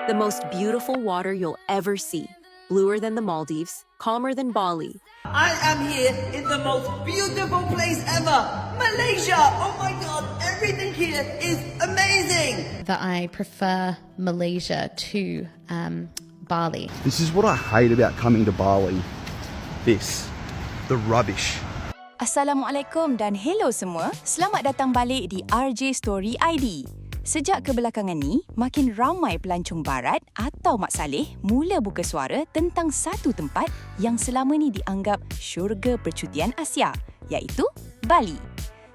The most beautiful water you'll ever see. Bluer than the Maldives, calmer than Bali. I am here in the most beautiful place ever, Malaysia. Oh my God, everything here is amazing. That I prefer Malaysia to Bali. This is what I hate about coming to Bali. This, the rubbish. Assalamualaikum dan hello semua. Selamat datang balik di RJ Story ID. Sejak kebelakangan ni, makin ramai pelancong Barat atau Mak Salleh mula buka suara tentang satu tempat yang selama ni dianggap syurga percutian Asia, iaitu Bali.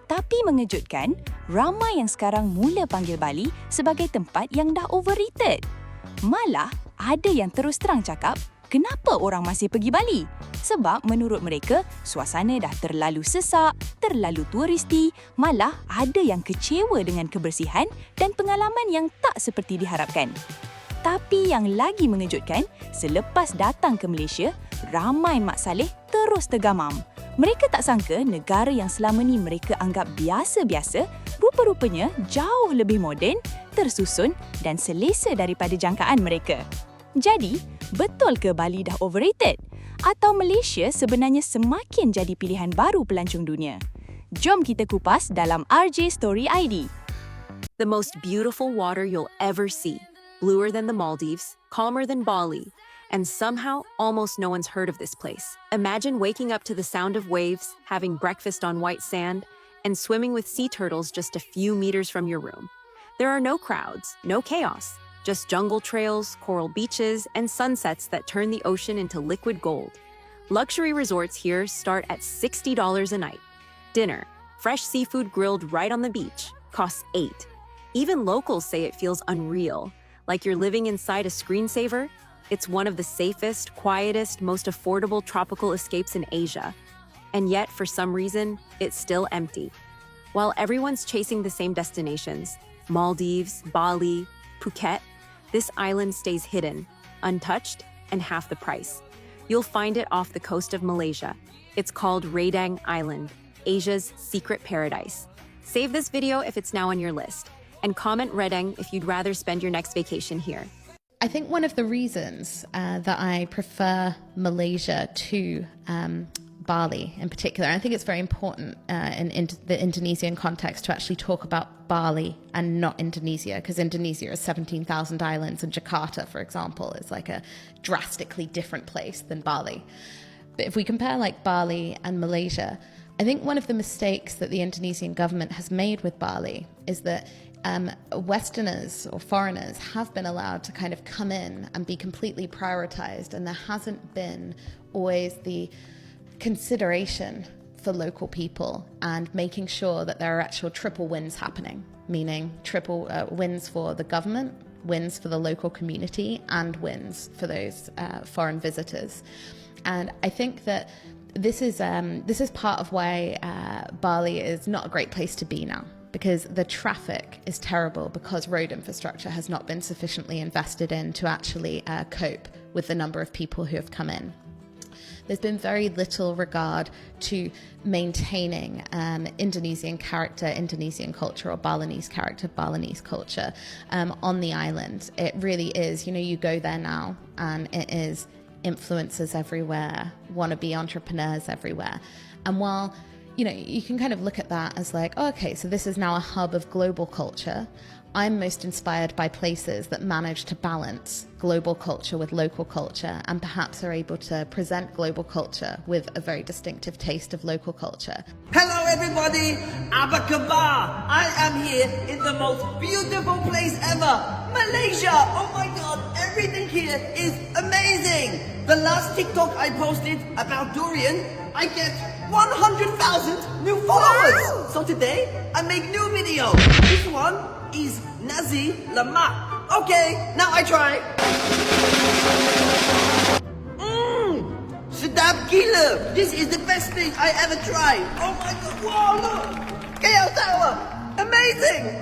Tapi mengejutkan, ramai yang sekarang mula panggil Bali sebagai tempat yang dah overrated. Malah, ada yang terus terang cakap, kenapa orang masih pergi Bali? Sebab menurut mereka, suasana dah terlalu sesak, terlalu turisti, malah ada yang kecewa dengan kebersihan dan pengalaman yang tak seperti diharapkan. Tapi yang lagi mengejutkan, selepas datang ke Malaysia, ramai Mak Salleh terus tergamam. Mereka tak sangka negara yang selama ni mereka anggap biasa-biasa, rupa-rupanya jauh lebih moden, tersusun dan selesa daripada jangkaan mereka. Jadi, betul ke Bali dah overrated? Atau Malaysia sebenarnya semakin jadi pilihan baru pelancong dunia? Jom kita kupas dalam RJ Story ID. The most beautiful water you'll ever see. Bluer than the Maldives, calmer than Bali. And somehow, almost no one's heard of this place. Imagine waking up to the sound of waves, having breakfast on white sand, and swimming with sea turtles just a few meters from your room. There are no crowds, no chaos. Just jungle trails, coral beaches, and sunsets that turn the ocean into liquid gold. Luxury resorts here start at $60 a night. Dinner, fresh seafood grilled right on the beach, costs $8. Even locals say it feels unreal, like you're living inside a screensaver. It's one of the safest, quietest, most affordable tropical escapes in Asia. And yet, for some reason, it's still empty. While everyone's chasing the same destinations, Maldives, Bali, Phuket, this island stays hidden, untouched, and half the price. You'll find it off the coast of Malaysia. It's called Redang Island, Asia's secret paradise. Save this video if it's now on your list, and comment Redang if you'd rather spend your next vacation here. I think one of the reasons that I prefer Malaysia to Bali in particular, I think it's very important in the Indonesian context to actually talk about Bali and not Indonesia, because Indonesia is 17,000 islands and Jakarta, for example, is like a drastically different place than Bali. But if we compare like Bali and Malaysia, I think one of the mistakes that the Indonesian government has made with Bali is that Westerners or foreigners have been allowed to kind of come in and be completely prioritized, and there hasn't been always the consideration for local people and making sure that there are actual triple wins happening, meaning triple wins for the government, wins for the local community, and wins for those foreign visitors. And I think that this is part of why Bali is not a great place to be now, because the traffic is terrible because road infrastructure has not been sufficiently invested in to actually cope with the number of people who have come in. There's been very little regard to maintaining Indonesian character, Indonesian culture, or Balinese character, Balinese culture on the island. It really is, you go there now and it is influencers everywhere, wannabe entrepreneurs everywhere. And while you can kind of look at that as like, oh, okay, so this is now a hub of global culture. I'm most inspired by places that manage to balance global culture with local culture and perhaps are able to present global culture with a very distinctive taste of local culture. Hello everybody, Apa khabar? I am here in the most beautiful place ever, Malaysia. Oh my God, everything here is amazing. The last TikTok I posted about durian, I get 100,000 new followers. Wow. So today, I make new video. This one is nasi lemak. Okay, now I try. Sedap gila. This is the best thing I ever tried. Oh my God, wow, look. KL Tower. Amazing.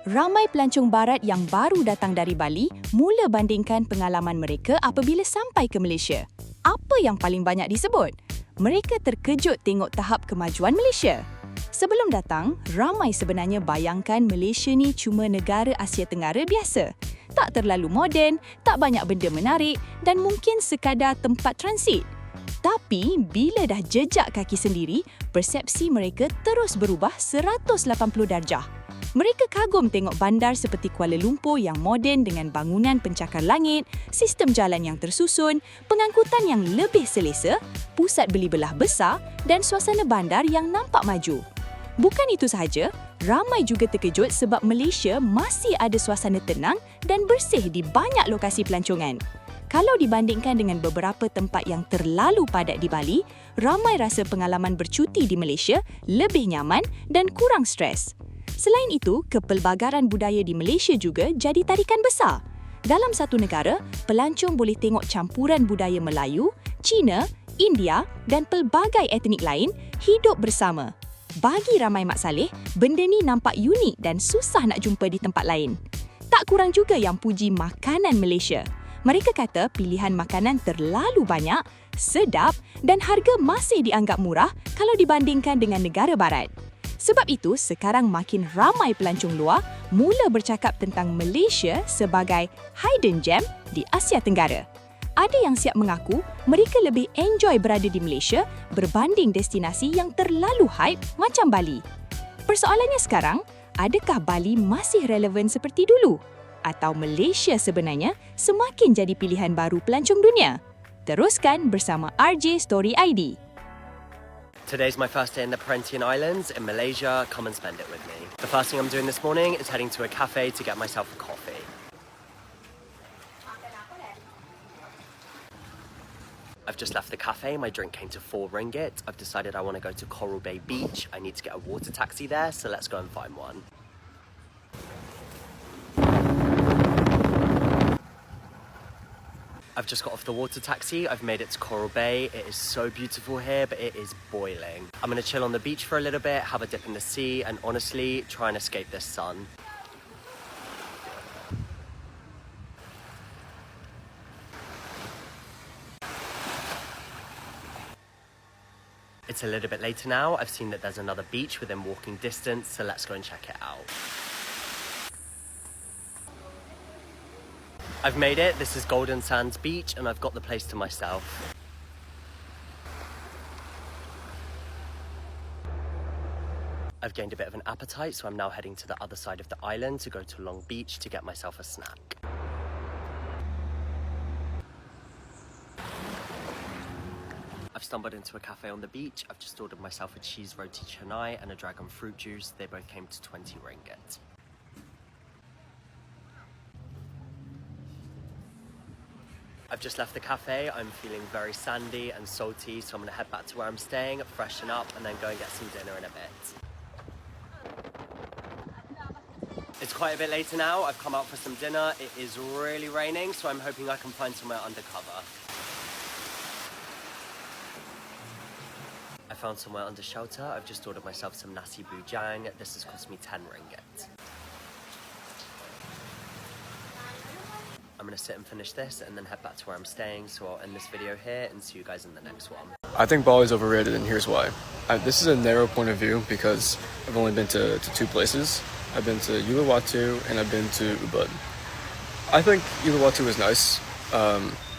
Ramai pelancong Barat yang baru datang dari Bali mula bandingkan pengalaman mereka apabila sampai ke Malaysia. Apa yang paling banyak disebut? Mereka terkejut tengok tahap kemajuan Malaysia. Sebelum datang, ramai sebenarnya bayangkan Malaysia ni cuma negara Asia Tenggara biasa. tak terlalu moden, tak banyak benda menarik dan mungkin sekadar tempat transit. Tapi bila dah jejak kaki sendiri, persepsi mereka terus berubah 180 darjah. Mereka kagum tengok bandar seperti Kuala Lumpur yang moden dengan bangunan pencakar langit, sistem jalan yang tersusun, pengangkutan yang lebih selesa, pusat beli belah besar dan suasana bandar yang nampak maju. Bukan itu sahaja, ramai juga terkejut sebab Malaysia masih ada suasana tenang dan bersih di banyak lokasi pelancongan. Kalau dibandingkan dengan beberapa tempat yang terlalu padat di Bali, ramai rasa pengalaman bercuti di Malaysia lebih nyaman dan kurang stres. Selain itu, kepelbagaran budaya di Malaysia juga jadi tarikan besar. Dalam satu negara, pelancong boleh tengok campuran budaya Melayu, Cina, India dan pelbagai etnik lain hidup bersama. Bagi ramai Mak Salleh, benda ni nampak unik dan susah nak jumpa di tempat lain. Tak kurang juga yang puji makanan Malaysia. Mereka kata pilihan makanan terlalu banyak, sedap dan harga masih dianggap murah kalau dibandingkan dengan negara barat. Sebab itu, sekarang makin ramai pelancong luar mula bercakap tentang Malaysia sebagai hidden gem di Asia Tenggara. Ada yang siap mengaku mereka lebih enjoy berada di Malaysia berbanding destinasi yang terlalu hype macam Bali. Persoalannya sekarang, adakah Bali masih relevan seperti dulu? Atau Malaysia sebenarnya semakin jadi pilihan baru pelancong dunia? Teruskan bersama RJ Story ID. Today's my first day in the Perhentian Islands in Malaysia. Come and spend it with me. The first thing I'm doing this morning is heading to a cafe to get myself a coffee. I've just left the cafe. My drink came to 4 ringgit. I've decided I want to go to Coral Bay Beach. I need to get a water taxi there, so let's go and find one. I've just got off the water taxi. I've made it to Coral Bay. It is so beautiful here, but it is boiling. I'm going to chill on the beach for a little bit, have a dip in the sea, and honestly, try and escape this sun. It's a little bit later now. I've seen that there's another beach within walking distance, so let's go and check it out. I've made it. This is Golden Sands Beach and I've got the place to myself. I've gained a bit of an appetite, so I'm now heading to the other side of the island to go to Long Beach to get myself a snack. I've stumbled into a cafe on the beach. I've just ordered myself a cheese roti canai and a dragon fruit juice. They both came to 20 ringgit. I've just left the cafe. I'm feeling very sandy and salty, so I'm going to head back to where I'm staying, freshen up, and then go and get some dinner in a bit. It's quite a bit later now. I've come out for some dinner. It is really raining, so I'm hoping I can find somewhere undercover. I found somewhere under shelter. I've just ordered myself some nasi bujang. This has cost me 10 ringgit. I'm going to sit and finish this and then head back to where I'm staying, so I'll end this video here and see you guys in the next one. I think Bali's overrated, and here's why. This is a narrow point of view because I've only been to 2 places. I've been to Uluwatu and I've been to Ubud. I think Uluwatu was nice.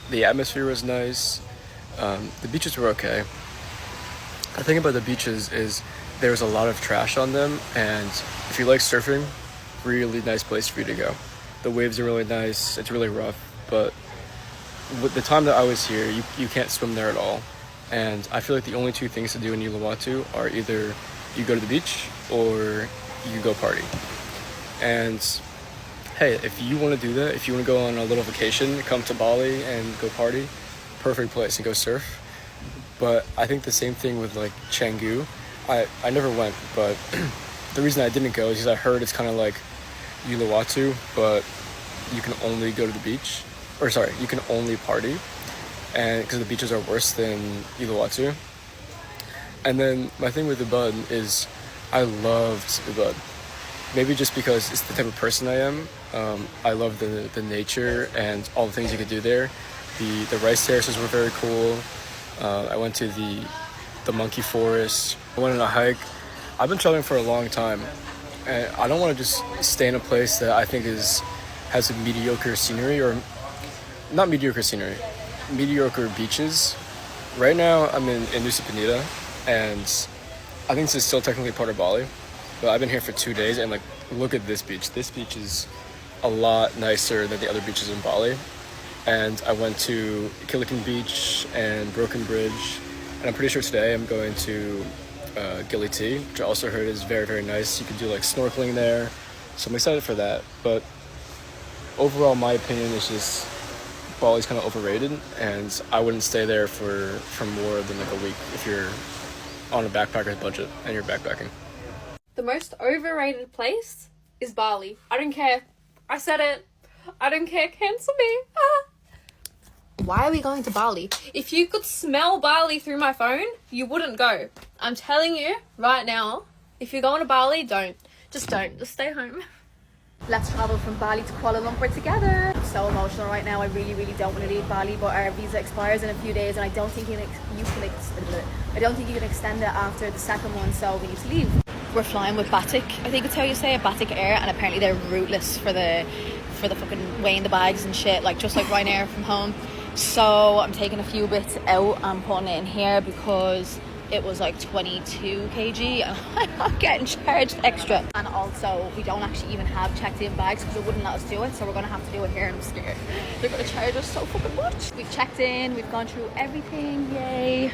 The atmosphere was nice. The beaches were okay. The thing about the beaches is there's a lot of trash on them, and if you like surfing, really nice place for you to go. The waves are really nice, it's really rough, but with the time that I was here, you can't swim there at all. And I feel like the only 2 things to do in Uluwatu are either you go to the beach or you go party. And hey, if you want to do that, if you want to go on a little vacation, come to Bali and go party, perfect place and go surf. But I think the same thing with like Canggu. I never went, but the reason I didn't go is because I heard it's kind of like Uluwatu, but you can only go to the beach, or sorry, you can only party, and because the beaches are worse than Uluwatu. And then my thing with Ubud is I loved Ubud, maybe just because it's the type of person I am. I love the nature and all the things you could do there. The rice terraces were very cool. I went to the monkey forest. I went on a hike. I've been traveling for a long time, and I don't want to just stay in a place that I think is has a mediocre scenery, or not mediocre scenery, mediocre beaches. Right now I'm in Nusa Penida, and I think this is still technically part of Bali, but I've been here for 2 days, and like, look at this beach. This beach is a lot nicer than the other beaches in Bali. And I went to Kilikin Beach and Broken Bridge, and I'm pretty sure today I'm going to Gili T, which I also heard is very, very nice. You can do like snorkeling there, so I'm excited for that. But overall, my opinion is just Bali's kind of overrated, and I wouldn't stay there for more than like a week if you're on a backpacker's budget and you're backpacking. The most overrated place is Bali. I don't care. I said it. I don't care. Cancel me. Why are we going to Bali? If you could smell Bali through my phone, you wouldn't go. I'm telling you right now, if you're going to Bali, don't. Just don't. Just stay home. Let's travel from Bali to Kuala Lumpur together. I'm so emotional right now. I really, really don't want to leave Bali, but our visa expires in a few days, and I don't think you can extend it after the second one, so we need to leave. We're flying with Batik, I think it's how you say it, Batik Air, and apparently they're rootless for the fucking weighing the bags and shit, like just like Ryanair from home. So I'm taking a few bits out and putting it in here because it was like 22 kg and I'm getting charged extra. And also we don't actually even have checked in bags because it wouldn't let us do it, so we're gonna have to do it here, and I'm scared they're gonna charge us so fucking much. We've checked in, we've gone through everything, yay.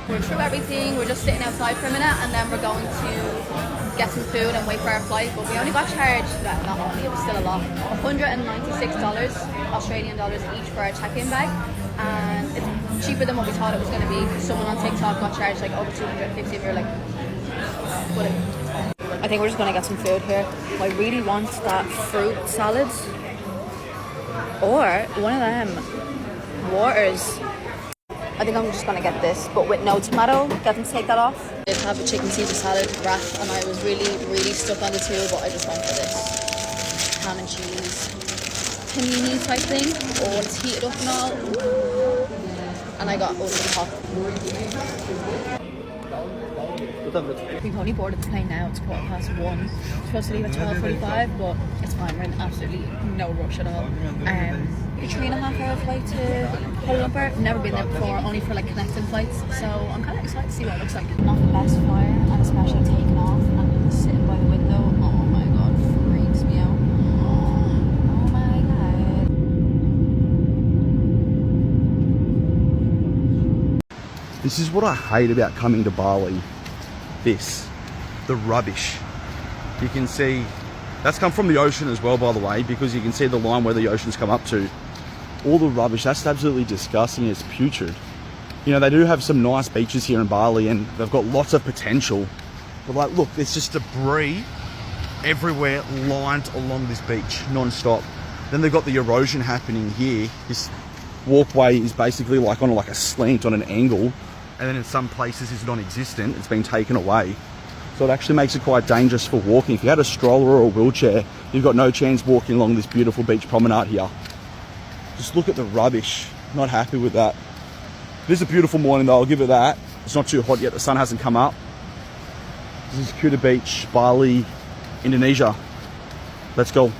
We're through everything, we're just sitting outside for a minute, and then we're going to get some food and wait for our flight. But we only got charged, well, not only, it was still a lot, $196 Australian dollars each for our check-in bag, and it's cheaper than what we thought it was going to be. Someone on TikTok got charged like over 250, and we were like, whatever. I think we're just going to get some food here. I really want that fruit salad, or one of them waters. I think I'm just going to get this, but with no tomato. Get them to take that off. I did have a chicken Caesar salad wrap, and I was really, really stuck on the two, but I just went for this. Ham and cheese, panini type thing. Oh, it's heated up and all. And I got some hot. We've only boarded the plane now. It's 1:15. We're supposed to leave at 12:45, but it's fine. We're in absolutely no rush at all. A 3.5 hour flight to Kuala Lumpur. I've never been there before, only for like connecting flights. So I'm kind of excited to see what it looks like. Not the best flyer, and especially taking off and sitting by the window. Oh my god, freaks me out. Oh my god. This is what I hate about coming to Bali. The rubbish. You can see, that's come from the ocean as well, by the way, because you can see the line where the oceans come up to. All the rubbish, that's absolutely disgusting. It's putrid. You know, they do have some nice beaches here in Bali, and they've got lots of potential. But like, look, there's just debris everywhere lined along this beach, non-stop. Then they've got the erosion happening here. This walkway is basically like on like a slant, on an angle. And then in some places it's non-existent, it's been taken away. So it actually makes it quite dangerous for walking. If you had a stroller or a wheelchair, you've got no chance walking along this beautiful beach promenade here. Just look at the rubbish. Not happy with that. It is a beautiful morning though, I'll give it that. It's not too hot yet, the sun hasn't come up. This is Kuta Beach, Bali, Indonesia. Let's go.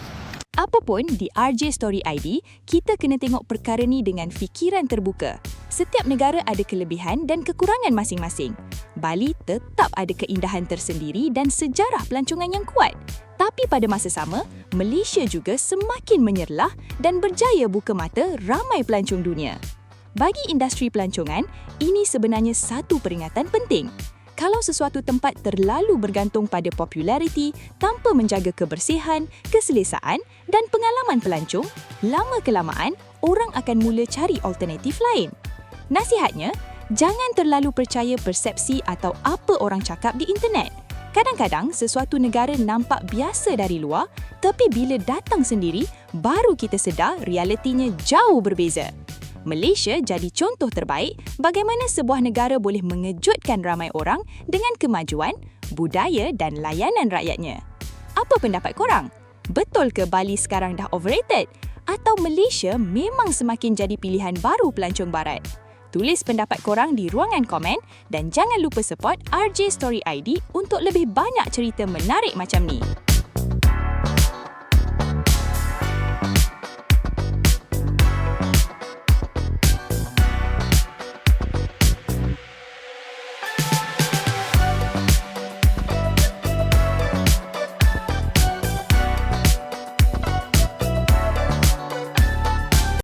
Apapun di RJ Story ID, kita kena tengok perkara ni dengan fikiran terbuka. Setiap negara ada kelebihan dan kekurangan masing-masing. Bali tetap ada keindahan tersendiri dan sejarah pelancongan yang kuat. Tapi pada masa sama, Malaysia juga semakin menyerlah dan berjaya buka mata ramai pelancong dunia. Bagi industri pelancongan, ini sebenarnya satu peringatan penting. Kalau sesuatu tempat terlalu bergantung pada populariti tanpa menjaga kebersihan, keselesaan dan pengalaman pelancong, lama-kelamaan orang akan mula cari alternatif lain. Nasihatnya, jangan terlalu percaya persepsi atau apa orang cakap di internet. Kadang-kadang sesuatu negara nampak biasa dari luar, tapi bila datang sendiri, baru kita sedar realitinya jauh berbeza. Malaysia jadi contoh terbaik bagaimana sebuah negara boleh mengejutkan ramai orang dengan kemajuan, budaya dan layanan rakyatnya. Apa pendapat korang? Betul ke Bali sekarang dah overrated? Atau Malaysia memang semakin jadi pilihan baru pelancong barat? Tulis pendapat korang di ruangan komen dan jangan lupa support RJ Story ID untuk lebih banyak cerita menarik macam ni.